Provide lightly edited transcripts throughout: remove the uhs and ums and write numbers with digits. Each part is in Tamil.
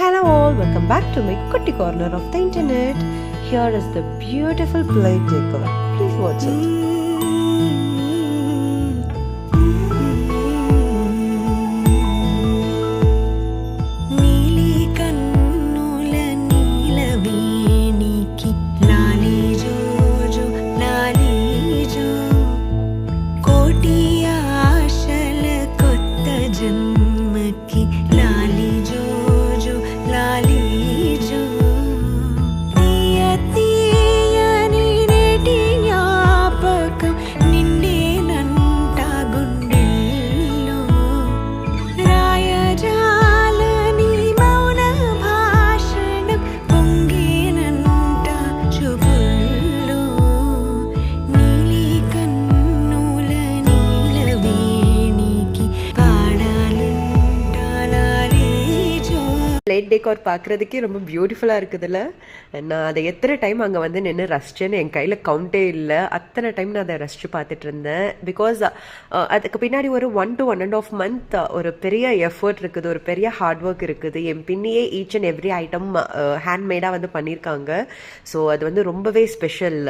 Hello all, welcome back to my Kutty corner of the internet. Here is the beautiful plate decor. Please watch it. Light decor பார்க்குறதுக்கே ரொம்ப பியூட்டிஃபுல்லாக இருக்குதுல்ல. நான் அதை எத்தனை டைம் அங்கே வந்து நின்று ரசிச்சேன்னு என் கையில் கவுண்டே இல்லை. அத்தனை டைம் நான் அதை ரசித்து பார்த்துட்டு இருந்தேன். பிகாஸ் அதுக்கு பின்னாடி ஒரு 1 to 1.5 month ஒரு பெரிய எஃபர்ட் இருக்குது, ஒரு பெரிய ஹார்ட் ஒர்க் இருக்குது. என் பின்னியே ஈச் அண்ட் எவ்ரி ஐட்டம் ஹேண்ட்மேடாக வந்து பண்ணியிருக்காங்க. ஸோ அது வந்து ரொம்பவே ஸ்பெஷல்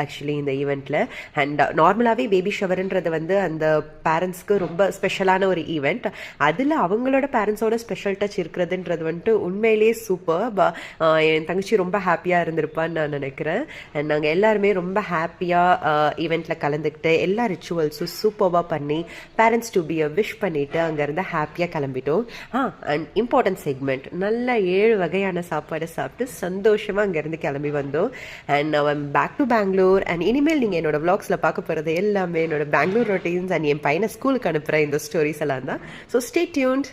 ஆக்சுவலி இந்த ஈவெண்ட்டில். அண்ட் நார்மலாகவே பேபி ஷவர்ன்றது வந்து அந்த பேரண்ட்ஸ்க்கு ரொம்ப ஸ்பெஷலான ஒரு ஈவெண்ட். அதில் அவங்களோட பேரண்ட்ஸோட ஸ்பெஷல் டச் இருக்கிறதுன்றது வந்துட்டு உண்மையிலேயே சூப்பர். என் தங்கச்சி ரொம்ப ஹாப்பியாக இருந்திருப்பான்னு நான் நினைக்கிறேன். அண்ட் நாங்கள் எல்லாருமே ரொம்ப ஹாப்பியாக ஈவெண்ட்டில் கலந்துக்கிட்டு எல்லா ரிச்சுவல்ஸும் சூப்பராக பண்ணி பேரண்ட்ஸ் டு பி விஷ் பண்ணிவிட்டு அங்கேருந்து ஹாப்பியாக கிளம்பிட்டோம். அண்ட் இம்பார்ட்டன்ட் செக்மெண்ட், நல்ல 7 வகையான சாப்பாடு சாப்பிட்டு சந்தோஷமாக அங்கேருந்து கிளம்பி வந்தோம். அண்ட் நான் பேக் டு பெங்களூர். அண்ட் இனிமேல் நீங்கள் என்னோட விளாக்ஸில் பார்க்க போகிறது எல்லாமே என்னோட பெங்களூர் ரொட்டீன்ஸ் அண்ட் என் பையனை ஸ்கூலுக்கு அனுப்புகிற இந்த ஸ்டோரிஸ் எல்லாம் தான். So stay tuned.